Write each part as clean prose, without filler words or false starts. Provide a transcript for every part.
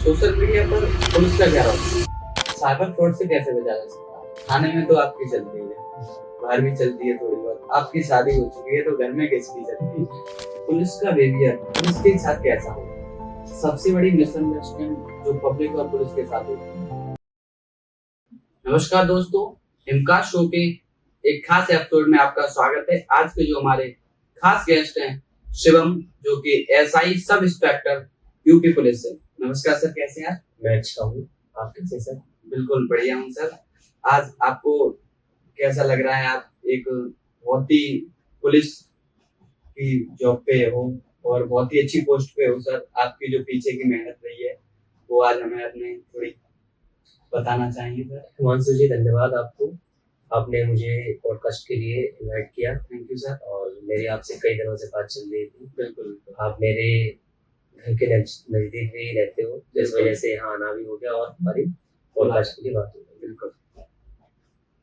Social media पर police का क्या रोल है? साइबर फ्रॉड से कैसे बचा जा सकता है? थाने में तो आपकी चलती है, बाहर भी चलती है थोड़ी बहुत। आपकी शादी हो चुकी है तो घर में किसकी चलती है? पुलिस का बिहेवियर पुलिस के साथ कैसा हो? सबसे बड़ी मिसअंडरस्टैंडिंग जो पब्लिक और पुलिस के साथ होती है। नमस्कार दोस्तों, इमकाज शो के एक खास एपिसोड में आपका स्वागत है। आज के जो हमारे खास गेस्ट हैं शिवम, जो कि SI sub inspector UP police से। नमस्कार सर, कैसे हैं आप? मैं अच्छा हूँ। आप कैसे सर? बिल्कुल बढ़िया हूँ सर। आज आपको कैसा लग रहा है? आप एक बहुत ही पुलिस की जॉब पे हो और बहुत ही अच्छी पोस्ट पे हो सर। आपकी जो पीछे की मेहनत रही है वो आज हमें अपने थोड़ी बताना चाहेंगे सर। हिमांशु जी, धन्यवाद आपको। आपने मुझे पॉडकास्ट के लिए इनवाइट किया। Thank you sir. और मेरी आपसे कई दिनों से बात चल रही थी। बिल्कुल बिल्कुल। आप मेरे घर के नजदीक भी रहते हो, जिस वजह से यहाँ आना भी हो गया और हमारी पॉडकास्ट के लिए बात हो गई। बिल्कुल।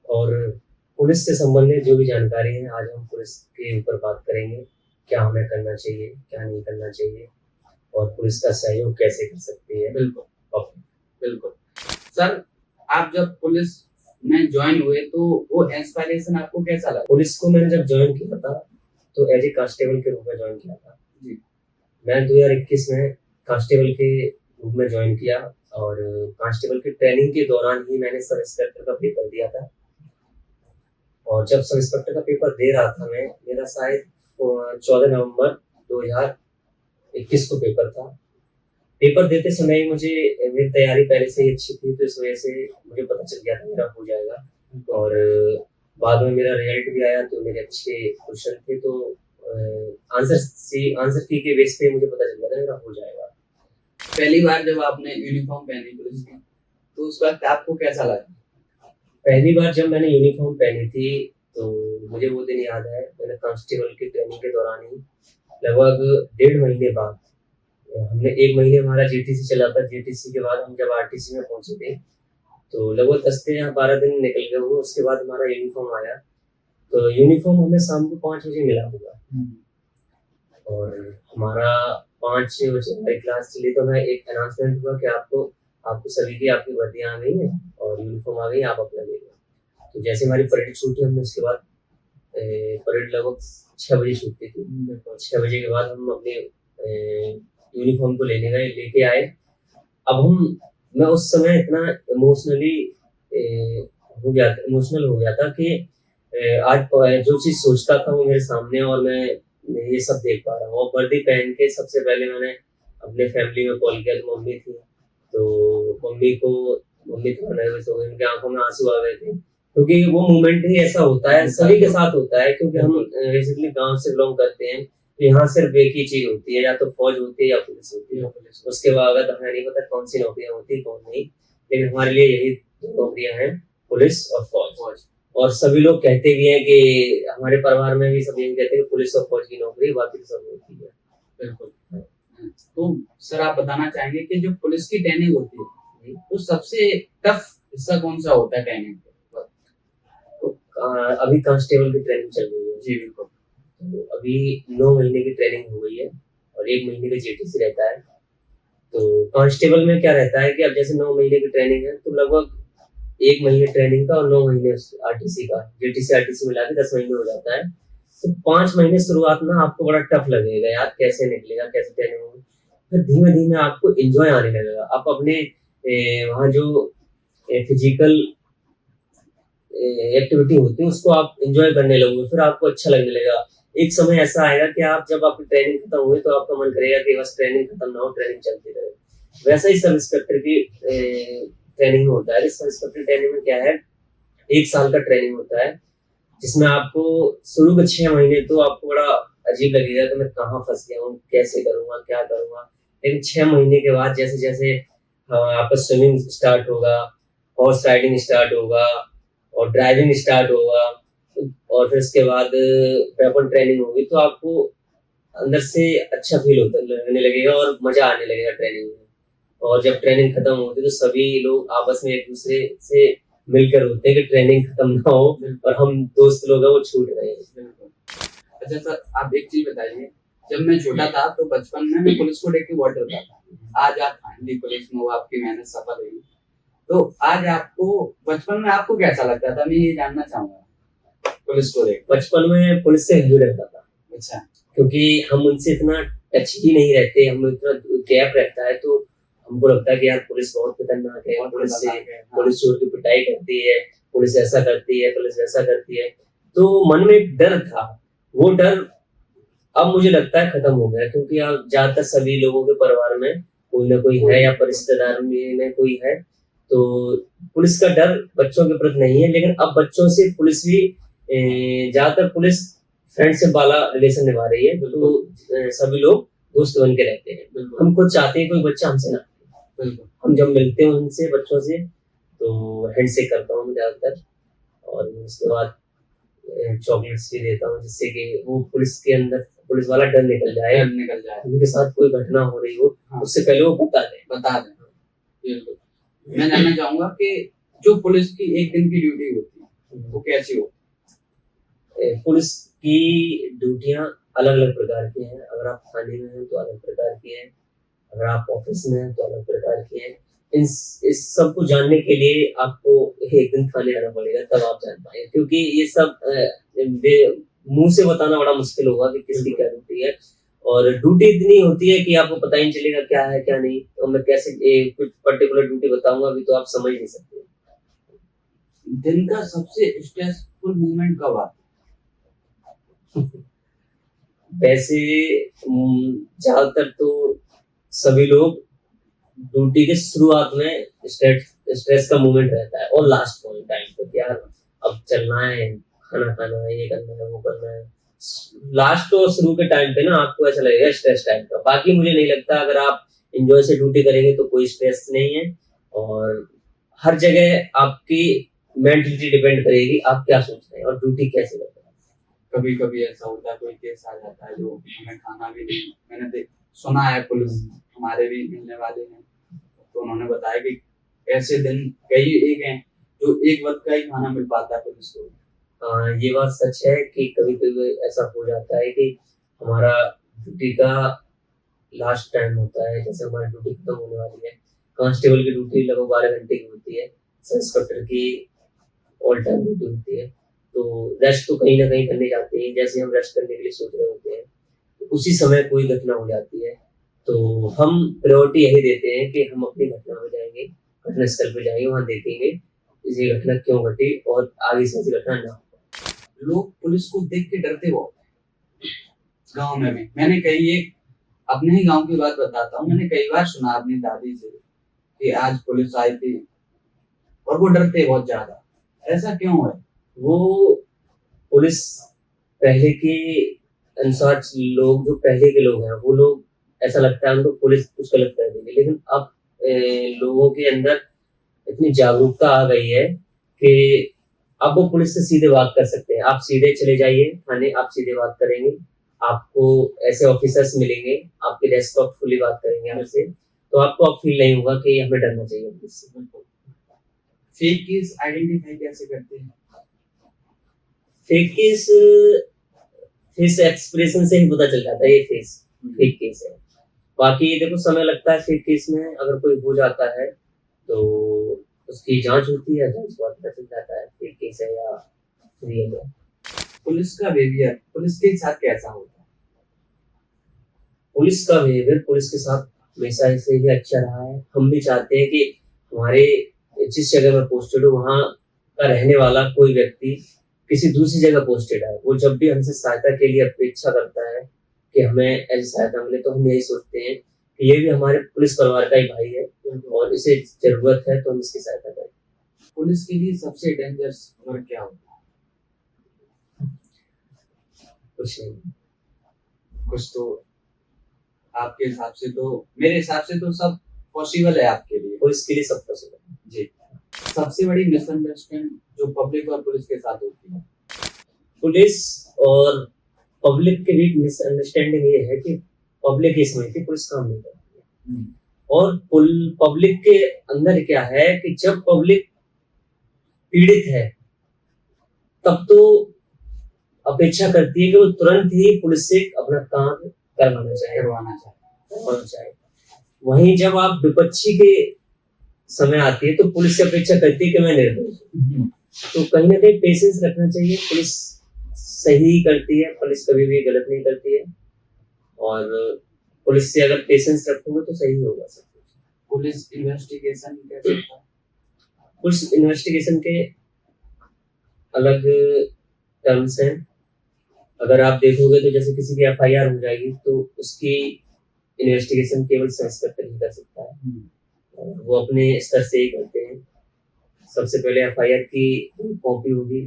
और पुलिस से संबंधित जो भी जानकारी है, आज हम पुलिस के ऊपर बात करेंगे। क्या हमें करना चाहिए, क्या नहीं करना चाहिए, और पुलिस का सहयोग कैसे कर सकती है। बिल्कुल बिल्कुल सर, आप जब पुलिस में ज्वाइन हुए तो वो इंस्पिरेशन आपको कैसा लगा? पुलिस को मैंने जब ज्वाइन किया था तो एज ए कांस्टेबल के रूप में ज्वाइन किया था जी। मैं 2021 में कांस्टेबल के रूप में ज्वाइन किया, और कांस्टेबल की ट्रेनिंग के दौरान ही मैंने सब इंस्पेक्टर का पेपर दिया था। और जब सब इंस्पेक्टर का पेपर दे रहा था मैं, मेरा शायद 14 नवंबर 2021 को पेपर था। पेपर देते समय मुझे, मेरी तैयारी पहले से ही अच्छी थी, तो इस वजह से मुझे पता चल गया था मेरा हो जाएगा। और बाद में मेरा रिजल्ट भी आया तो मेरे अच्छे क्वेश्चन थे, तो आंसर की के बेस पे मुझे पता चल गया था मेरा हो जाएगा। पहली बार जब आपने यूनिफॉर्म पहनी पुलिस की तो उस वक्त आपको कैसा लगा? पहली बार जब मैंने यूनिफॉर्म पहनी थी तो मुझे वो दिन याद है। मैंने कांस्टेबल की ट्रेनिंग के दौरान ही लगभग 1.5 महीने बाद, हमने 1 महीने हमारा जीटीसी चला था। जीटीसी के बाद हम जब आरटीसी में पहुंचे थे तो लगभग 10 से 12 दिन निकल गए हुए। उसके बाद हमारा यूनिफॉर्म आया, तो यूनिफॉर्म हमें शाम को 5 बजे मिला होगा। और हमारा 5 बजे हमारी क्लास चली, तो हमें एक अनाउंसमेंट हुआ कि आपको सभी की आपकी वर्दियां आ गई हैं और यूनिफॉर्म आ गई, आप अपना ले लो। तो जैसे हमारी परेड छूटी, हमने उसके बाद परेड लगभग 6 बजे छूटती थी। 6 बजे के बाद हम अपने यूनिफॉर्म को लेके आए। अब मैं उस समय इतना इमोशनल हो गया था कि आज जो चीज सोचता था वो मेरे सामने, और मैं ये सब देख पा रहा हूँ। और वर्दी पहन के सबसे पहले मैंने अपने फैमिली में कॉल किया, तो मम्मी थी, तो मम्मी थोड़ा नर्वस हो गई, उनकी आंखों में आंसू आ गए थे, क्योंकि वो मोमेंट ही ऐसा होता है, सभी के साथ होता है। क्योंकि हम बेसिकली गांव से बिलोंग करते हैं, तो यहाँ सिर्फ एक ही चीज होती है, या तो फौज होती है या पुलिस होती है। उसके बाद हमें नहीं पता कौन सी नौकरियां होती है कौन नहीं, लेकिन हमारे लिए यही 2 नौकरियां हैं, पुलिस और फौज। और सभी लोग कहते भी हैं कि हमारे परिवार में भी सब यही कहते हैं कि पुलिस और फौज की नौकरी, बाकी सब होती है। बिल्कुल। तो सर आप बताना चाहेंगे कि जो पुलिस की ट्रेनिंग होती है तो सबसे टफ हिस्सा कौन सा होता है ट्रेनिंग का? तो अभी कांस्टेबल की ट्रेनिंग चल रही है। जी बिल्कुल। तो अभी 9 महीने की ट्रेनिंग हो गई है और 1 महीने का जीटीसी रहता है। तो कांस्टेबल में क्या रहता है कि अब जैसे 9 महीने की ट्रेनिंग है, तो लगभग 1 महीने ट्रेनिंग का और 9 महीने आरटीसी का, जीटीसी आरटीसी मिला के 10 महीने हो जाता है। तो 5 महीने शुरुआत में आपको बड़ा टफ लगेगा, यार कैसे निकलेगा, कैसे ट्रेनिंग होगी। फिर धीमे धीमे आपको एंजॉय आने लगेगा। आप अपने वहाँ जो फिजिकल एक्टिविटी होती है उसको आप एंजॉय करने लगोगे, फिर आपको अच्छा लगने लगेगा। एक समय ऐसा आएगा कि आप जब आपकी ट्रेनिंग खत्म हुई तो आपका मन करेगा कि बस ट्रेनिंग खत्म ना हो, ट्रेनिंग चलती रहे। वैसा ही सब इंस्पेक्टर की ट्रेनिंग में होता है। सब इंस्पेक्टर ट्रेनिंग में क्या है, 1 साल का ट्रेनिंग होता है, जिसमें आपको शुरू के 6 महीने तो आपको बड़ा अजीब लगेगा कि मैं कहाँ फंस गया हूँ, कैसे करूंगा, क्या करूंगा। लेकिन 6 महीने के बाद जैसे जैसे आपका स्विमिंग स्टार्ट होगा, हॉर्स राइडिंग स्टार्ट होगा और ड्राइविंग स्टार्ट होगा, और फिर उसके बाद वेपन ट्रेनिंग होगी, तो आपको अंदर से अच्छा फील होने लगेगा और मजा आने लगेगा ट्रेनिंग में। और जब ट्रेनिंग खत्म होती है तो सभी लोग आपस में एक दूसरे से मिलकर होते हैं कि ट्रेनिंग खत्म ना हो और हम दोस्त लोग हैं वो छूट रहे हैं। अच्छा सर, आप एक चीज बताइए जब मैं छोटा था तो बचपन में मैं पुलिस को देख के बहुत डरता था। आज आप फाइनली पुलिस में हो, आपकी मेहनत सफल हुई। तो आज आपको बचपन में आपको कैसा लगता था, मैं ये जानना चाहूंगा पुलिस को देख। बचपन में पुलिस से हिंदू रहता था, अच्छा। क्योंकि हम उनसे इतना टच ही नहीं रहते, हम इतना गैप रहता है, तो हमको लगता है कि यार पुलिस बहुत खतरनाक है, पुलिस से पुलिस चोर की पिटाई करती है, पुलिस ऐसा करती है, पुलिस वैसा करती है। तो मन में एक डर था, वो डर अब मुझे लगता है खत्म हो गया, क्योंकि अब ज्यादातर सभी लोगों के परिवार में कोई ना कोई है या रिश्तेदार में कोई है, तो पुलिस का डर बच्चों के प्रति नहीं है। लेकिन अब बच्चों से पुलिस भी ज्यादातर पुलिस फ्रेंडशिप वाला रिलेशन निभा रही है, तो सभी लोग दोस्त बन के रहते हैं। हम खुद चाहते हैं कोई बच्चा हमसे ना, हम जब मिलते हैं उनसे बच्चों से तो हैंडशेक करता हूँ ज्यादातर, और उसके बाद चॉकलेट्स भी देता हूँ, जिससे कि वो पुलिस के अंदर पुलिस वाला डर निकल जाए, उनके साथ कोई घटना हो रही हो उससे पहले वो बता दें। बिल्कुल। मैं जानना चाहूंगा कि जो पुलिस की एक दिन की ड्यूटी होती है वो कैसी होती है? पुलिस की ड्यूटियां अलग अलग प्रकार की हैं। अगर आप थाने में हैं तो अलग प्रकार की है, अगर आप ऑफिस में हैं तो अलग प्रकार की है। इस सब को जानने के लिए आपको एक दिन थाने आना पड़ेगा, तब आप जान पाएंगे, क्योंकि ये सब मुंह से बताना बड़ा मुश्किल होगा कि किसकी क्या ड्यूटी है। और ड्यूटी इतनी होती है कि आपको पता ही नहीं चलेगा क्या है क्या नहीं। तो मैं कैसे कुछ पर्टिकुलर ड्यूटी बताऊंगा अभी तो आप समझ नहीं सकते। दिन का सबसे स्ट्रेसफुल मोमेंट कब आता है? वैसे ज्यादातर तो सभी लोग ड्यूटी के शुरुआत में स्ट्रेस का मोमेंट रहता है, और लास्ट पॉइंट टाइम पे यार अब चलना है, खाना खाना है, ये करना है, वो करना है। लास्ट और शुरू के टाइम पे ना आपको ऐसा लगेगा स्ट्रेस टाइम का। बाकी मुझे नहीं लगता, अगर आप एंजॉय से ड्यूटी करेंगे तो कोई स्ट्रेस नहीं है। और हर जगह आपकी मेंटलिटी डिपेंड करेगी आप क्या सोच रहे हैं और ड्यूटी कैसे करते हैं। कभी कभी ऐसा होता है, कोई केस आ जाता है जो हमें खाना भी नहीं, मैंने सुना है, पुलिस हमारे भी मिलने वाले हैं तो उन्होंने बताया कि ऐसे दिन कई एक हैं जो एक वक्त का ही खाना मिल पाता है पुलिस को। ये बात सच है कि कभी कभी ऐसा हो जाता है कि हमारा ड्यूटी का लास्ट टाइम होता है, जैसे हमारी ड्यूटी खत्म होने वाली है। कांस्टेबल की ड्यूटी लगभग 12 घंटे की होती है, सब इंस्पेक्टर की ऑल टाइम ड्यूटी होती है। तो रेस्ट तो कहीं ना कहीं करने जाते हैं, जैसे हम रेस्ट करने के लिए सोच रहे होते हैं तो उसी समय कोई घटना हो जाती है, तो हम प्रायोरिटी यही देते हैं कि हम अपनी घटना में जाएंगे, घटना स्थल पे जाएंगे, वहां देखेंगे ये घटना क्यों घटी और आगे से ऐसी घटना ना हो। लोग पुलिस को देख के डरते बहुत गांव में भी। मैंने कई एक अपने ही गांव की बात बताता हूँ, मैंने कई बार सुना अपनी दादी से कि आज पुलिस आई थी, और वो डरते बहुत ज्यादा। ऐसा क्यों है? वो पुलिस पहले के अनुसार लोग, जो पहले के लोग हैं वो लोग ऐसा लगता है उनको पुलिस कुछ गलत कर देगी, लेकिन अब लोगों के अंदर इतनी जागरूकता आ गई है कि अब वो पुलिस से सीधे बात कर सकते हैं। आप सीधे चले जाइए थाने, आप सीधे बात करेंगे, आपको ऐसे ऑफिसर्स मिलेंगे, आपके डेस्कटॉप फुली बात करेंगे हमसे, तो आपको अब फील नहीं होगा कि हमें डरना चाहिए पुलिस से। फेक केस आइडेंटिफाई कैसे करते हैं? फेक केस फेस एक्सप्रेशन से ही पता चल जाता है ये फेस फेक केस है। बाकी देखो समय लगता है फेक केस में, अगर कोई हो जाता है तो उसकी जांच होती है, जांच के बाद पता चल जाता है फेक केस है या रियल है। पुलिस का बिहेवियर पुलिस के साथ कैसा होता है? पुलिस का बिहेवियर पुलिस के साथ हमेशा से ही अच्छा रहा है। हम भी चाहते हैं कि हमारे जिस जगह में पोस्टेड हो वहाँ का रहने वाला कोई व्यक्ति किसी दूसरी जगह पोस्टेड है, वो जब भी हमसे सहायता के लिए अपेक्षा करता है कि हमें ऐसी सहायता मिले, तो हम यही सोचते हैं कि ये भी हमारे पुलिस परिवार का ही भाई है और इसे जरूरत है तो हम इसकी सहायता करें। पुलिस के लिए सबसे डेंजरस वर्क क्या होता है? कुछ नहीं, कुछ तो आपके हिसाब से, तो मेरे हिसाब से तो सब पॉसिबल है आपके लिए। पुलिस के लिए सब पॉसिबल है जी। सबसे बड़ी मिसअंडरस्टैंडिंग जो पब्लिक और पुलिस के साथ होती है? पुलिस और पब्लिक के बीच मिसअंडरस्टैंडिंग ये है कि पब्लिक ये समझती पुलिस काम नहीं करती है, और पब्लिक के अंदर क्या है कि जब पब्लिक पीड़ित है तब तो अपेक्षा करती है कि वो तुरंत ही पुलिस से अपना काम करवाना चाहे करवाना चाहे। वहीं जब आप विपक्षी के समय आती है तो पुलिस से अपेक्षा करती है कि मैं निर्दोष हूँ। तो कहीं ना कहीं पेशेंस रखना चाहिए। पुलिस सही करती है, पुलिस कभी भी गलत नहीं करती है, और पुलिस से अगर पेशेंस रखोगे तो सही होगा सब कुछ। पुलिस इन्वेस्टिगेशन कैसे होता है? पुलिस इन्वेस्टिगेशन के अलग टर्म्स हैं। अगर आप देखोगे तो जैसे किसी की एफआईआर हो जाएगी तो उसकी इन्वेस्टिगेशन केवल सब इंस्पेक्टर ही कर सकता है, और वो अपने स्तर से ही करते हैं। सबसे पहले एफआईआर की कॉपी होगी,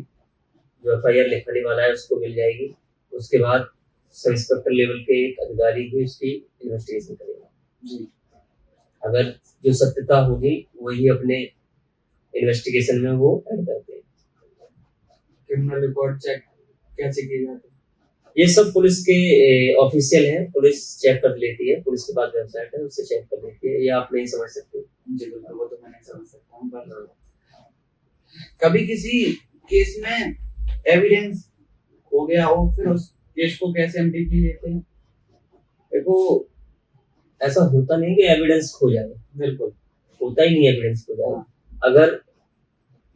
जो एफआईआर लिखने वाला है उसको मिल जाएगी। उसके बाद सब इंस्पेक्टर लेवल के एक अधिकारी ही उसकी इन्वेस्टिगेशन करेगा जी। अगर जो सत्यता होगी वही अपने इन्वेस्टिगेशन में वो ऐड करते हैं। क्रिमिनल रिकॉर्ड चेक कैसे किए जाते हैं? ये सब पुलिस के ऑफिशियल है, पुलिस चेक कर लेती है। पुलिस के पास वेबसाइट है, उससे चेक कर लेती है। ये आप नहीं समझ सकते। जी बिल्कुल, वो तो मैं नहीं समझ सकता हूँ, पर कभी किसी केस में एविडेंस हो गया हो, फिर उस केस को कैसे हम डीपली लेते हैं? देखो, ऐसा होता नहीं कि एविडेंस खो जाए। बिल्कुल होता ही नहीं एविडेंस खो जाए। अगर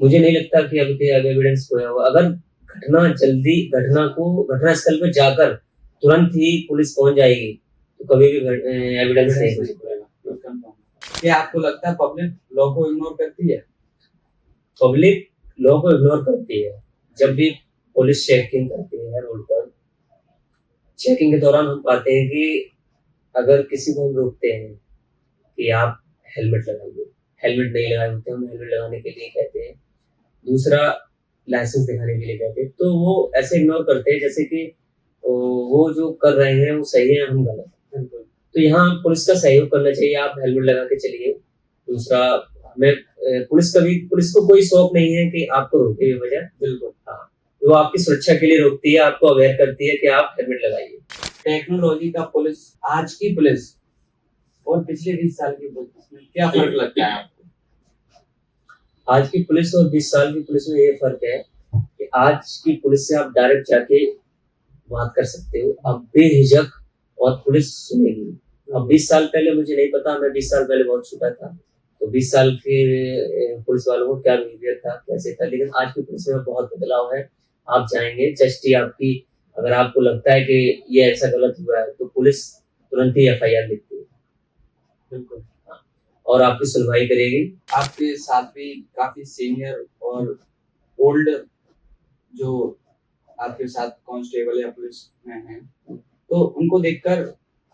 मुझे नहीं लगता कि अभी एविडेंस खोया हुआ। अगर घटना स्थल पे जाकर तुरंत ही पुलिस पहुंच जाएगी तो कभी भी एविडेंस नहीं हो सकता। क्या आपको लगता है पब्लिक लॉ को इग्नोर करती है? पब्लिक लॉ को इग्नोर करती है। जब भी पुलिस चेकिंग करती है रोड पर, चेकिंग के दौरान हम पाते हैं कि अगर किसी को हम रोकते हैं कि आप हेलमेट लगाइए, हेलमेट नहीं लगाए होते, हम हेलमेट लगाने के लिए कहते हैं, दूसरा लाइसेंस दिखाने के लिए कहते हैं, तो वो ऐसे इग्नोर करते हैं जैसे कि वो जो कर रहे हैं वो सही है, हम गलत है। तो यहाँ पुलिस का सहयोग करना चाहिए। आप हेलमेट लगा के चलिए। दूसरा, हमें पुलिस को कोई शौक नहीं है कि आपको रोके बजाय। बिल्कुल हाँ, वो आपकी सुरक्षा के लिए रोकती है, आपको अवेयर करती है कि आप हेलमेट लगाइए। टेक्नोलॉजी का पुलिस, आज की पुलिस और पिछले 20 साल की पुलिस में क्या फर्क लगता है आपको? आज की पुलिस और 20 साल की पुलिस में ये फर्क है कि आज की पुलिस से आप डायरेक्ट जाके बात कर सकते हो, आप बेहिजक, और पुलिस सुनेगी। अब 20 साल पहले मुझे नहीं पता, मैं 20 साल पहले बहुत छोटा था, तो 20 साल के पुलिस वालों को क्या बिहेवियर था, कैसे था, लेकिन आज की पुलिस में बहुत बदलाव है। आप जाएंगे, जस्ट ही आपकी, अगर आपको लगता है कि ये ऐसा गलत हुआ है तो पुलिस तुरंत ही एफआईआर लिखती है। बिल्कुल हाँ, और आपकी सुनवाई करेगी। आपके साथ भी काफी सीनियर और ओल्ड जो आपके साथ कांस्टेबल या पुलिस में हैं, तो उनको देखकर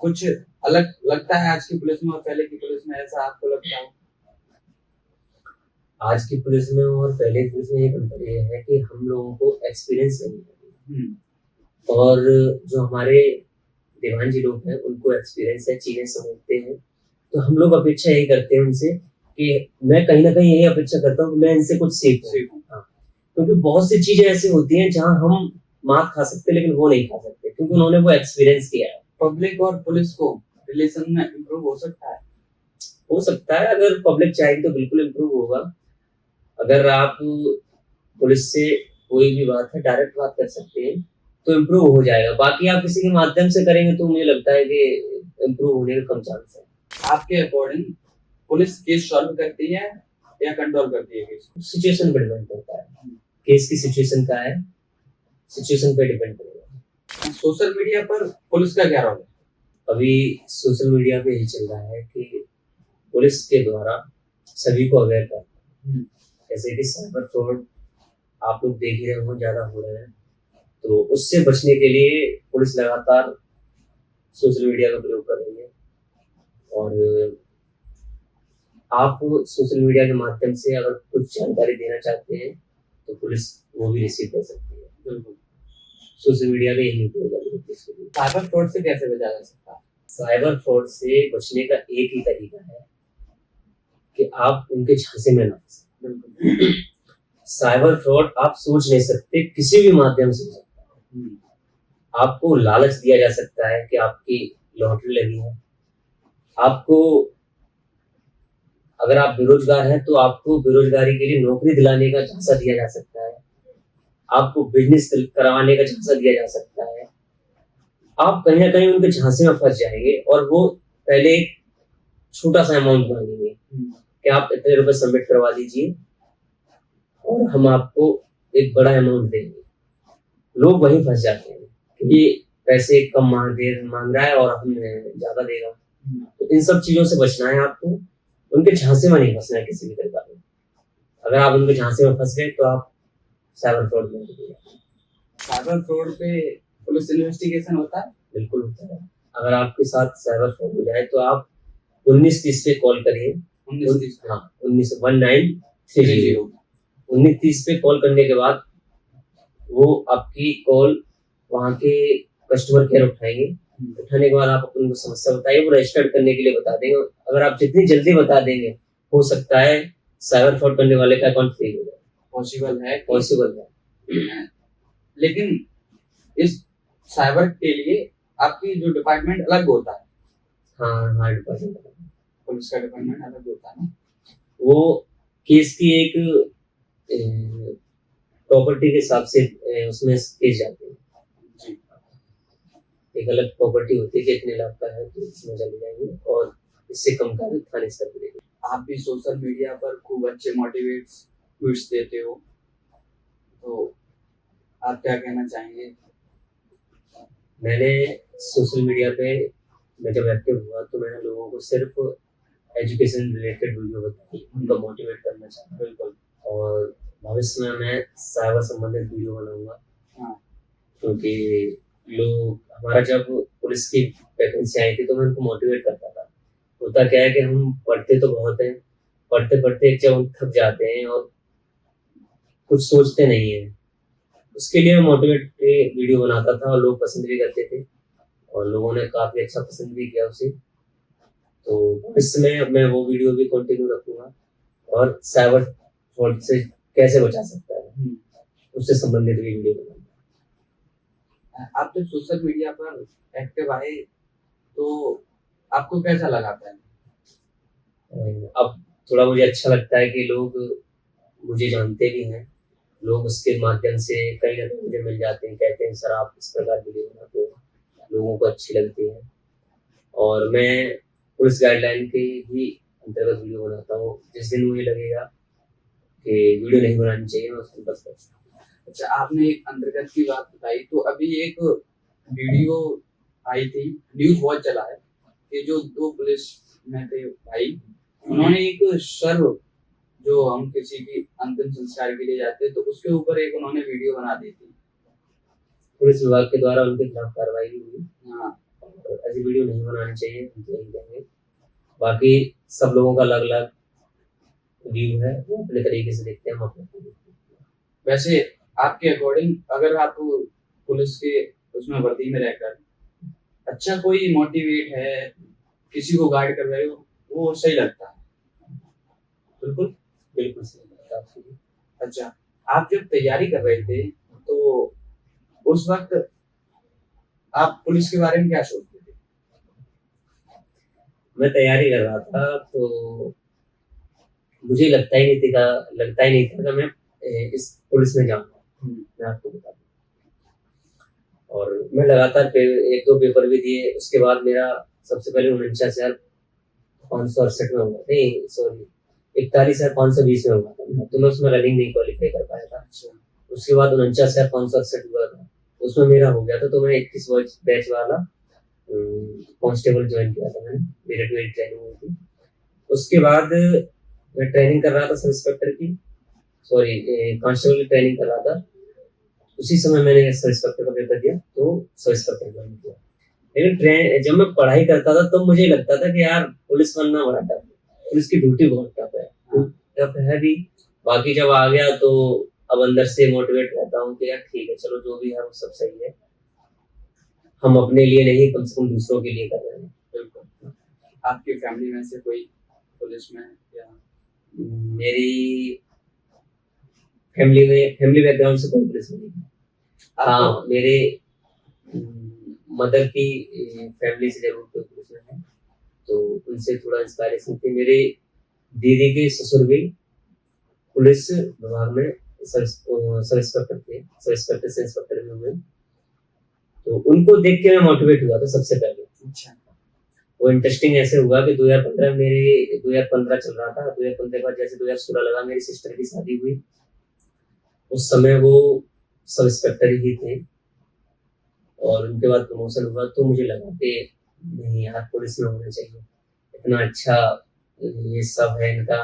कुछ अलग लगता है आज की पुलिस में और पहले की पुलिस में, ऐसा आपको लगता है? आज की पुलिस में और पहले की पुलिस में एक अंतर ये है कि हम लोगों को एक्सपीरियंस नहीं है, और जो हमारे दीवान जी लोग हैं उनको एक्सपीरियंस है, चीजें समझते हैं। तो हम लोग अपेक्षा यही करते हैं उनसे कि मैं कहीं ना कहीं यही अपेक्षा करता हूँ कि मैं इनसे कुछ सीखूं। हाँ, क्योंकि बहुत सी चीजें ऐसी होती हैं जहां हम मात खा सकते हैं लेकिन वो नहीं खा सकते, क्योंकि उन्होंने वो एक्सपीरियंस किया है। पब्लिक और पुलिस को रिलेशन में इम्प्रूव हो सकता है? हो सकता है, अगर पब्लिक चाहेगी तो बिल्कुल इम्प्रूव होगा। अगर आप पुलिस से कोई भी बात है डायरेक्ट बात कर सकते हैं तो इम्प्रूव हो जाएगा। बाकी आप किसी के माध्यम से करेंगे तो मुझे लगता है कि इम्प्रूव होने का कम चांस है। आपके अकॉर्डिंग पुलिस केस सॉल्व करती है या कंट्रोल करती है केस? सिचुएशन पर डिपेंड करता है, केस की सिचुएशन का है, सिचुएशन पे डिपेंड करेगा। सोशल मीडिया पर पुलिस का क्या रोल है? अभी सोशल मीडिया पे यही चल रहा है कि पुलिस के द्वारा सभी को अवेयर करना, जैसे कि साइबर फ्रॉड आप लोग देख ही रहे हो, ज्यादा हो रहे हैं, तो उससे बचने के लिए पुलिस लगातार सोशल मीडिया का प्रयोग कर रही है। और आप सोशल मीडिया के माध्यम से अगर कुछ जानकारी देना चाहते हैं तो पुलिस वो भी रिसीव कर सकती है। बिल्कुल, सोशल मीडिया का यही उपयोग है पुलिस के लिए। साइबर फ्रॉड से कैसे बचा जा सकता है? साइबर फ्रॉड से बचने का एक ही तरीका है कि आप उनके झांसे में ना फंसे। साइबर फ्रॉड आप सोच नहीं सकते, किसी भी माध्यम से हो सकता है। आपको लालच दिया जा सकता है कि आपकी लॉटरी लगी है, आपको, अगर आप बेरोजगार हैं तो आपको बेरोजगारी के लिए नौकरी दिलाने का झांसा दिया जा सकता है, आपको बिजनेस करवाने का झांसा दिया जा सकता है, आप कहीं ना कहीं उनके झांसे में फंस जाएंगे और वो पहले एक छोटा सा अमाउंट मांगेंगे कि आप इतने रुपए सबमिट करवा दीजिए और हम आपको एक बड़ा अमाउंट देंगे। लोग वहीं फंस जाते हैं कि पैसे कम मांग रहा है और हमें ज्यादा देगा। तो इन सब चीजों से बचना है आपको, उनके झांसे में नहीं फंसना है किसी भी तरीके में। अगर आप उनके झांसे में फंस गए तो आप साइबर फ्रॉड में हो गए। साइबर फ्रॉड पे पुलिस इन्वेस्टिगेशन होता है? बिल्कुल होता है। अगर आपके साथ साइबर फ्रॉड हो जाए तो आप 1930 पे कॉल करिए। 1930 हाँ, 1930 1930 पे कॉल करने के बाद वो आपकी कॉल वहाँ के कस्टमर केयर उठाएंगे। उठाने के बाद आप उनको समस्या बताइए, वो रजिस्टर्ड करने के लिए बता देंगे। अगर आप जितनी जल्दी बता देंगे हो सकता है साइबर फ्रॉड करने वाले का अकाउंट फ्रीज हो जाए। पॉसिबल है। लेकिन इस साइबर के लिए आपकी जो डिपार्टमेंट अलग होता है। हाँ, डिपार्टमेंट पुलिस का डिपार्टमेंट अलग होता है ना। वो केस की एक प्रॉपर्टी के हिसाब से उसमें केस जाते हैं। जी। एक अलग प्रॉपर्टी होती है कि इतने लाख का है तो इसमें चले जाएंगे और इससे कम का थाने स्तर पर देंगे। आप भी सोशल मीडिया पर खूब अच्छे मोटिवेट्स ट्वीट्स देते हो, तो आप क्या कहना चाहेंगे? मैंने सोशल मीडिया पे मैं जब एक्टिव हुआ तो मैंने लोगों को सिर्फ एजुकेशन रिलेटेड वीडियो बताई, उनको मोटिवेट करना चाहा। बिल्कुल। और भविष्य में मैं साइबर संबंधित वीडियो बनाऊंगा। हाँ। क्योंकि लोग हमारा जब पुलिस की वैकेंसी आई थी तो मैं उनको मोटिवेट करता था। होता क्या है कि हम पढ़ते तो बहुत हैं, पढ़ते पढ़ते जब हम थक जाते हैं और कुछ सोचते नहीं है, उसके लिए मैं मोटिवेट वीडियो बनाता था और लोग पसंद भी करते थे और लोगों ने काफी अच्छा पसंद भी किया उसे। तो भविष्य में मैं वो वीडियो भी कंटिन्यू रखूंगा और साइबर फ्रॉड से कैसे बचा सकता है उससे संबंधित भी वीडियो बनाऊंगा। आप जब सोशल मीडिया पर एक्टिव आए तो आपको कैसा लगा पहले? अब थोड़ा मुझे अच्छा लगता है कि लोग मुझे जानते भी हैं। लोग उसके माध्यम से कहीं ना कहीं मुझे मिल जाते हैं, कहते हैं सर आप इस प्रकार वीडियो बनाते हो, लोगों को अच्छी लगती है। और मैं पुलिस गाइडलाइन के ही अंतर्गत वीडियो बनाता हूँ। जिस दिन मुझे लगेगा कि वीडियो नहीं बनानी चाहिए मैं उसको बस करता हूँ। अच्छा, आपने एक अंतर्गत की बात बताई, तो अभी एक वीडियो आई थी, न्यूज बहुत चला है कि जो 2 पुलिस में थे भाई, उन्होंने एक सर्व जो हम किसी की अंतिम संस्कार के लिए जाते हैं तो उसके ऊपर एक उन्होंने वीडियो बना दी थी। पुलिस विभाग के द्वारा उनके खिलाफ कार्रवाई भी हुई। हाँ। और ऐसी वीडियो नहीं बनानी चाहिए, यही कहेंगे। बाकी सब लोगों का अलग अलग व्यू है, वो अपने तरीके से देखते हैं, हम अपने तरीके से देखते हैं। वैसे आपके अकॉर्डिंग अगर आप पुलिस के उसमें वर्दी में रहकर अच्छा कोई मोटिवेट है, किसी को गाइड कर रहे हो, वो सही लगता है? बिल्कुल बिल्कुल सही बात है आपकी। अच्छा, आप जब तैयारी कर रहे थे तो उस वक्त आप पुलिस के बारे में क्या सोचते थे? मैं तैयारी कर रहा था तो मुझे लगता ही नहीं था कि मैं इस पुलिस में जाऊंगा। मैं आपको बता दूं। और मैं लगातार एक दो पेपर भी दिए। उसके बाद मेरा सबसे पहले 49,568 में हुआ, नहीं सॉरी 41,520 में हुआ था, तो मैं उसमें रनिंग नहीं क्वालिफाई कर पाया था। उसके बाद 49,568 हुआ था, उसमें मेरा हो गया था। तो मैं 21 बैच वाला कांस्टेबल ज्वाइन किया था मैंने, मेरी ट्रेनिंग हुई थी। उसके बाद मैं ट्रेनिंग कर रहा था सब इंस्पेक्टर की, सॉरी कांस्टेबल की ट्रेनिंग कर रहा था। उसी समय मैंने सब इंस्पेक्टर का पेपर दिया तो सब इंस्पेक्टर ज्वाइन किया। लेकिन जब मैं पढ़ाई करता था तब मुझे लगता था कि यार पुलिस बनना बड़ा टफ है, पुलिस की ड्यूटी बहुत टफ है, टफ है भी। बाकी जब आ गया तो अब अंदर से मोटिवेट रहता हूँ कि यार ठीक है, चलो जो भी है वो सब सही है, हम अपने लिए नहीं कम से कम दूसरों के लिए कर रहे हैं। बिल्कुल। आपकी फैमिली में से कोई पुलिस में या? मेरी फैमिली बैकग्राउंड से कोई पुलिस में नहीं। हाँ, मेरे मदर की फैमिली से जरूर कोई पुलिस में है, तो उनसे थोड़ा इंस्पायरेशन थी। मेरे दीदी के ससुर भी पुलिस विभाग में सब इंस्पेक्टर थे, सब इंस्पेक्टर से इंस्पेक्टर में हुए। तो उनको देख के मैं मोटिवेट हुआ था सबसे पहले। अच्छा। वो इंटरेस्टिंग ऐसे हुआ कि 2015 मेरे 2015 चल रहा था, 2015 के बाद जैसे 2016 लगा मेरी सिस्टर की शादी हुई, उस समय वो सब इंस्पेक्टर ही थे और उनके बाद प्रमोशन हुआ, तो मुझे लगा कि नहीं यार पुलिस में होना चाहिए, इतना अच्छा ये सब है इनका।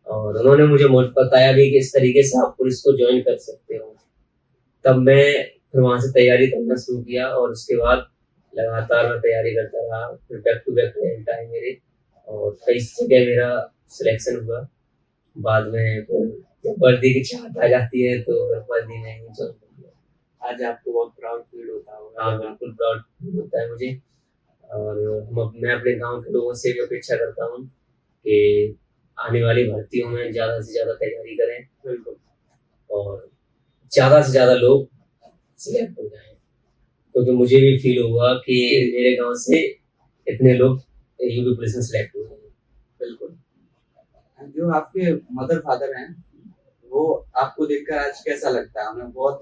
और उन्होंने मुझे बताया भी कि इस तरीके से आप पुलिस को ज्वाइन कर सकते हो। तब मैं फिर वहां से तैयारी करना शुरू किया और उसके बाद लगातार मैं तैयारी करता रहा, फिर बैक टू बैक रिजल्ट आए मेरे और कई जगह मेरा सिलेक्शन हुआ। बाद में फिर जब वर्दी की चाहत आ जाती है तो फिर वर्दी में ही ज्वाइन कर दिया। आज आपको बहुत प्राउड फील होता होगा। हाँ बिल्कुल प्राउड फील होता है मुझे। और मैं अपने गांव के लोगों से भी अपेक्षा करता हूँ कि आने वाली भर्तियों में ज्यादा से ज्यादा तैयारी करें। बिल्कुल। और ज्यादा से ज्यादा लोग सिलेक्ट हो जाएं, क्योंकि मुझे भी फील हुआ कि मेरे गांव से इतने लोग यूपी पुलिस में सिलेक्ट हुए हैं। बिल्कुल। जो आपके मदर फादर हैं वो आपको देखकर आज कैसा लगता है? हमें बहुत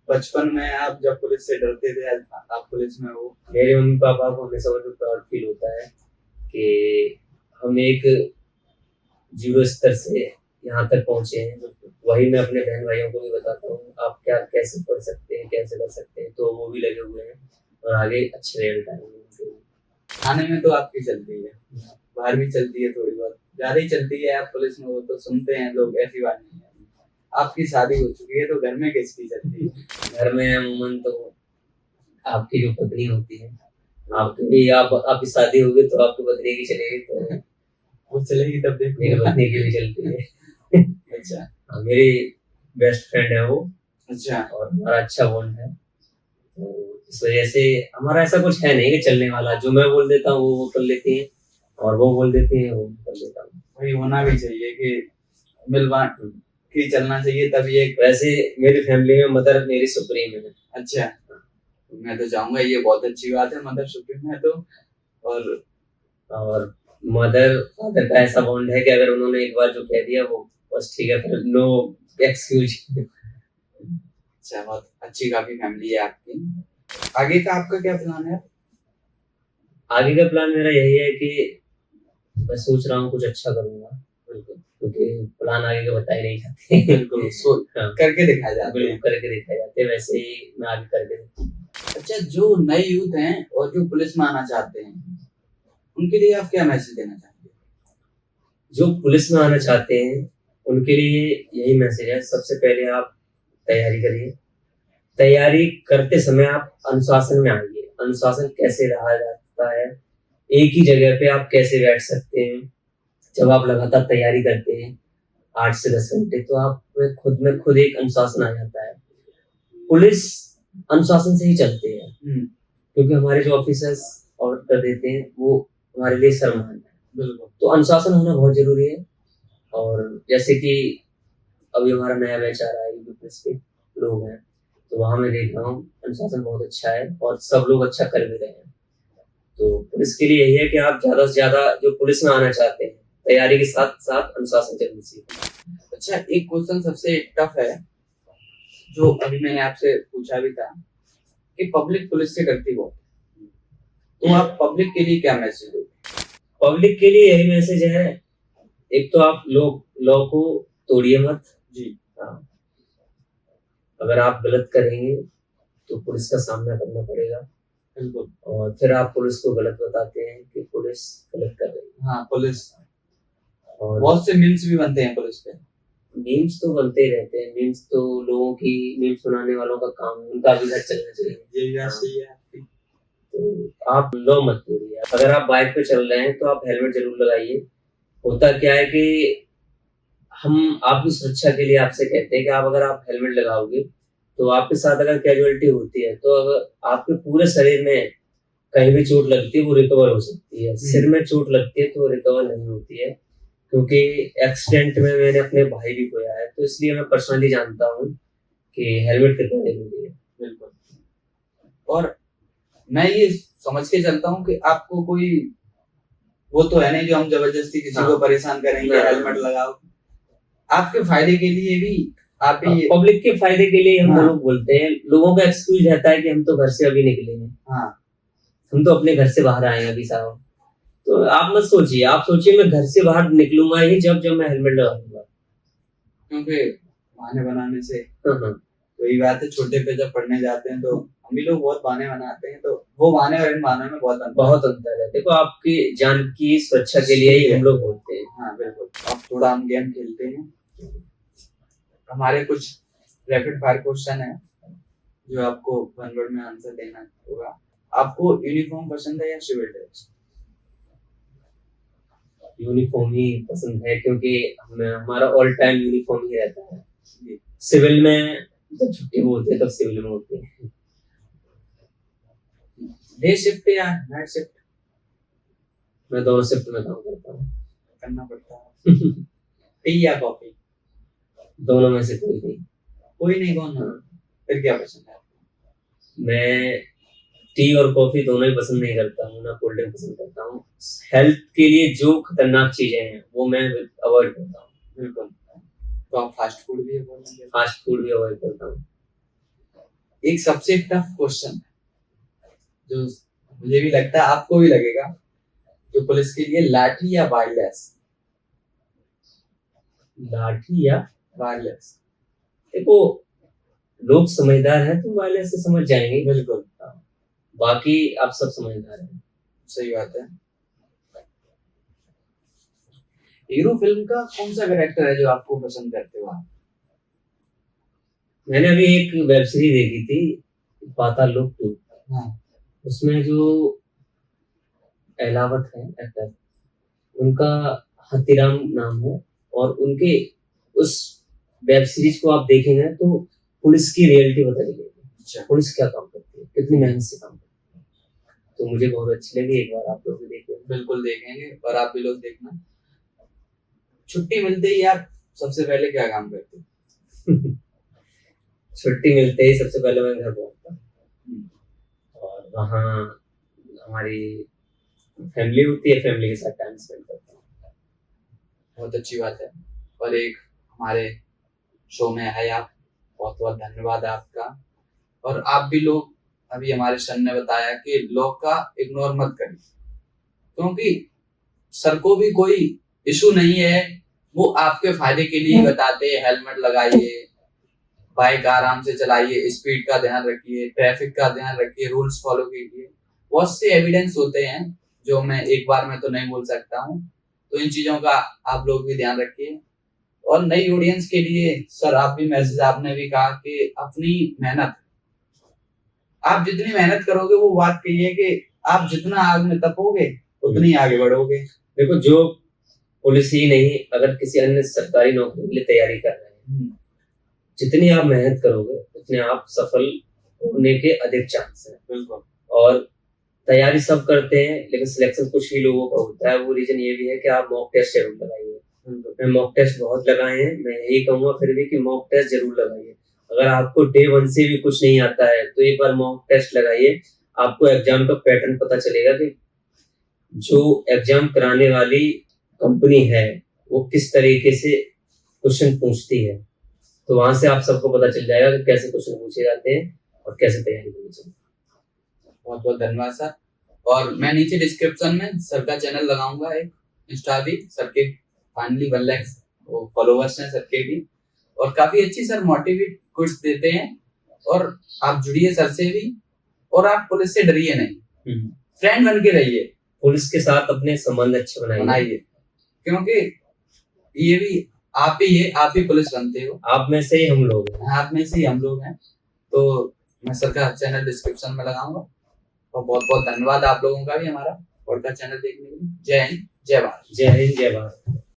बचपन में आप जब पुलिस से डरते थे, आज आप पुलिस में हो। मेरे मम्मी पापा को हमेशा मुझे प्राउड फील होता है कि हम एक जीरो स्तर से यहाँ तक पहुंचे हैं। वही मैं अपने बहन भाइयों को भी बताता हूँ, आप क्या कैसे पढ़ सकते हैं, कैसे कर सकते हैं, तो वो भी लगे हुए हैं और आगे अच्छे रिजल्ट आएंगे। थाने में तो आपकी चलती है, बाहर भी चलती है, थोड़ी बहुत ज्यादा ही चलती है। आप पुलिस में हो तो सुनते हैं लोग, ऐसी बात नहीं है। आपकी शादी हो चुकी है तो घर में किसकी चलती है? घर में अमूमन तो आपकी जो पत्नी होती है, आपकी शादी होगी तो आपकी पत्नी की चलेगी, तो वो चलेगी तब देखो। मेरी पत्नी की भी चलती है। अच्छा। हाँ, मेरी बेस्ट फ्रेंड है वो। अच्छा। और हमारा अच्छा बॉन्ड है, तो इस वजह से हमारा ऐसा कुछ है नहीं कि चलने वाला, जो मैं बोल देता हूँ वो कर लेती है और वो बोल देती है वो कर देता हूँ। वही होना भी चाहिए कि मिलवा के चलना चाहिए, तब ये। वैसे मेरी फैमिली में मदर मेरी सुप्रीम है। अच्छा। मैं तो चाहूंगा, ये बहुत अच्छी बात है, मदर सुप्रीम है तो। और मदर फादर का ऐसा बॉन्ड है कि अगर उन्होंने एक बार जो कह दिया वो बस ठीक है, फिर नो एक्सक्यूज। अच्छा, बहुत अच्छी काफी फैमिली है आपकी। आगे का आपका क्या प्लान है? आगे का प्लान मेरा यही है कि मैं सोच रहा हूँ कुछ अच्छा करूंगा। बिल्कुल, क्योंकि प्लान आगे के बताए नहीं जाते। बिल्कुल, करके दिखाए जाते हैं। करके दिखाए जाते हैं, वैसे ही मैं आगे करके। अच्छा, जो नए यूथ हैं और जो पुलिस में आना चाहते हैं, उनके लिए आप क्या मैसेज देना चाहते हैं? जो पुलिस में आना चाहते हैं उनके लिए यही मैसेज है, सबसे पहले आप तैयारी करिए। तैयारी करते समय आप अनुशासन में आइए। अनुशासन कैसे रहा जाता है, एक ही जगह पे आप कैसे बैठ सकते हैं। जब आप लगातार तैयारी करते हैं 8 से 10 घंटे, तो आप खुद एक अनुशासन आ जाता है। पुलिस अनुशासन से ही चलते हैं, क्योंकि हमारे जो ऑफिसर्स ऑर्डर कर देते हैं वो हमारे लिए सम्मान है। बिल्कुल। तो अनुशासन होना बहुत जरूरी है। और जैसे कि अभी हमारा नया बैच आ रहा है, यूपी पुलिस के लोग हैं, तो वहां मैं देख रहा हूँ अनुशासन बहुत अच्छा है और सब लोग अच्छा कर भी रहे हैं। तो पुलिस के लिए यही है कि आप ज्यादा से ज्यादा जो पुलिस में आना चाहते हैं, तैयारी के साथ साथ अनुशासन जरूर सीखें। अच्छा, एक क्वेश्चन सबसे टफ है जो अभी मैंने आपसे पूछा भी था कि पब्लिक पुलिस से करती बहुत, तो आप पब्लिक के लिए क्या मैसेज दोगे? पब्लिक के लिए यही मैसेज है, एक तो आप लॉ को तोड़िए मत जी। हाँ, अगर आप गलत करेंगे तो पुलिस का सामना करना पड़ेगा। बिल्कुल। और फिर आप पुलिस को गलत बताते हैं कि पुलिस गलत कर रही है। हाँ, पुलिस, और बहुत से मीम्स भी बनते हैं पुलिस पे। मीम्स तो बनते ही रहते हैं, मीम्स तो लोगों की, मीम्स सुनाने वालों का काम, उनका भी घर चलना चाहिए। ये बात सही है आपकी। तो आप लॉ मत तोड़िए। अगर आप बाइक पे चल रहे हैं तो आप हेलमेट जरूर लगाइए। होता क्या है कि हम आपकी सुरक्षा के लिए आपसे कहते हैं कि अगर आप हेलमेट लगाओगे तो आपके साथ अगर कैजुअलिटी होती है तो अगर आपके पूरे शरीर में कहीं भी चोट लगती है वो रिकवर हो सकती है। सिर में चोट लगती है तो रिकवर नहीं होती है, क्योंकि एक्सीडेंट में मैंने अपने भाई भी खोया है, तो इसलिए मैं पर्सनली जानता हूँ कि हेलमेट कितना जरूरी है। बिल्कुल। और मैं ये समझ के चलता हूँ कि आपको कोई वो तो है नहीं जो हम जबरदस्ती किसी को परेशान करेंगे हेलमेट लगाओ। आपके फायदे के लिए भी आप ही पब्लिक के फायदे के लिए हम हाँ। लोग बोलते हैं। लोगों का एक्सक्यूज रहता है कि हम तो घर से अभी निकले हैं, हाँ हम तो अपने घर से बाहर आए हैं अभी साहब। तो आप मत सोचिए, आप सोचिए मैं घर से बाहर निकलूंगा ही जब मैं हेलमेट लगाऊंगा। क्योंकि बहाने बनाने से हाँ। वही बात है, छोटे पे जब पढ़ने जाते हैं तो हम भी लोग बहुत बहाने बनाते हैं, तो वो बहाने और इन बहानों में बहुत अंतर है। देखो आपकी जान की सुरक्षा के लिए ही हम लोग बोलते हैं। हाँ बिल्कुल। अब थोड़ा हम गेम खेलते हैं। हमारे कुछ रैपिड फायर क्वेश्चन है जो आपको वन वर्ड में आंसर देना होगा। आपको यूनिफॉर्म पसंद है या सिविल ड्रेस? यूनिफॉर्म ही पसंद है, क्योंकि हमारा ऑल टाइम यूनिफॉर्म ही रहता है। सिविल में जब छुट्टी होती है तब सिविल में होती है। डे शिफ्ट या नाइट शिफ्ट? मैं दोनों शिफ्ट में काम करता हूँ। करना पड़ता है। टी या कॉफी? दोनों में से कोई नहीं। कोई नहीं? कौन? फिर क्या पसंद है? मैं टी और कॉफी दोनों ही पसंद नहीं करता हूँ, ना कोल्ड ड्रिंक पसंद करता हूँ। हेल्थ के लिए जो खतरनाक चीजें हैं वो मैं अवॉइड करता हूँ। बिल्कुल। तो आप फास्ट फूड भी अवॉइड करते हैं? फास्ट फूड भी अवॉइड करता हूँ। एक सबसे टफ क्वेश्चन जो मुझे भी लगता है आपको भी लगेगा, जो पुलिस के लिए, लाठी या वायरलेस? लाठी या वायरलेस? देखो लोग समझदार हैं तो वायरलेस से समझ जाएंगे। बिल्कुल। बाकी आप सब समझदार हैं। सही बात है। हीरो फिल्म का कौन सा कैरेक्टर है जो आपको पसंद करते हो आप? मैंने अभी एक वेब सीरीज देखी थी, पाताल लोक 2। हाँ। उसमें जो एलावत है एक्टर, उनका हतीराम नाम है, और उनके उस वेब सीरीज को आप देखेंगे तो पुलिस की रियलिटी पता चलेगी। अच्छा। पुलिस क्या काम करती है, कितनी मेहनत से काम करती है। तो मुझे बहुत अच्छी लगी, एक बार आप लोग भी देखें। बिल्कुल देखेंगे, और आप भी लोग देखना। छुट्टी मिलते ही आप सबसे पहले क्या काम करते हो? छुट्टी मिलते ही सबसे पहले मैं घर पहुंचता हूँ, और वहाँ हमारी फैमिली होती है, फैमिली के साथ टाइम स्पेंड करता हूँ। बहुत अच्छी बात है। और एक हमारे शो में है आप, बहुत बहुत धन्यवाद आपका। और आप भी लोग, अभी हमारे सर ने बताया कि लॉ का इग्नोर मत करिए, क्योंकि सर को भी कोई इशू नहीं है, वो आपके फायदे के लिए बताते हैं। हेलमेट लगाइए, बाइक आराम से चलाइए, स्पीड का ध्यान रखिए, ट्रैफिक का ध्यान रखिए, रूल्स फॉलो कीजिए। बहुत से एविडेंस होते हैं जो मैं एक बार में तो नहीं बोल सकता हूँ, तो इन चीजों का आप लोग भी ध्यान रखिए। और नई ऑडियंस के लिए सर आप भी मैसेज, आपने भी कहा कि अपनी मेहनत, आप जितनी मेहनत करोगे, वो बात कही है कि आप जितना आग में तपोगे उतनी आगे बढ़ोगे। देखो जो पुलिस ही नहीं, अगर किसी अन्य सरकारी नौकरी के लिए तैयारी कर रहे हैं, जितनी आप मेहनत करोगे उतने आप सफल होने के अधिक चांस हैं। बिल्कुल। और तैयारी सब करते हैं, लेकिन सिलेक्शन कुछ ही लोगों का होता है। वो रीजन ये भी है कि आप मॉक टेस्ट जरूर लगाइए। मैं मॉक टेस्ट बहुत लगाए हैं, मैं यही कहूंगा फिर भी कि मॉक टेस्ट जरूर लगाइए। अगर आपको डे 1 से भी कुछ नहीं आता है तो एक बार मॉक टेस्ट लगाइए, आपको एग्जाम का पैटर्न पता चलेगा कि जो एग्जाम कराने वाली कंपनी है वो किस तरीके से क्वेश्चन पूछती है। तो वहां से आप सबको पता चल जाएगा कि कैसे क्वेश्चन पूछे जाते हैं और कैसे तैयारी करनी चाहिए। बहुत बहुत धन्यवाद सर। और मैं नीचे डिस्क्रिप्शन में सर का चैनल लगाऊंगा, एक इंस्टा भी, सर के फाइनली 1 लाख फॉलोवर्स हैं सर के भी, और काफी अच्छी सर मोटिवेट कुछ देते हैं। और आप जुड़िए सर से भी, और आप पुलिस से डरिए नहीं, फ्रेंड बन के रहिए। पुलिस के साथ अपने संबंध अच्छे बनाइए, क्योंकि ये भी आप ही पुलिस बनते हो। आप में से ही हम लोग हैं। आप में से ही हम लोग हैं। तो मैं सर का चैनल डिस्क्रिप्शन में लगाऊंगा। और बहुत बहुत धन्यवाद आप लोगों का भी हमारा पॉडकास्ट चैनल देखने के लिए। जय हिंद, जय भारत। जय हिंद, जय भारत।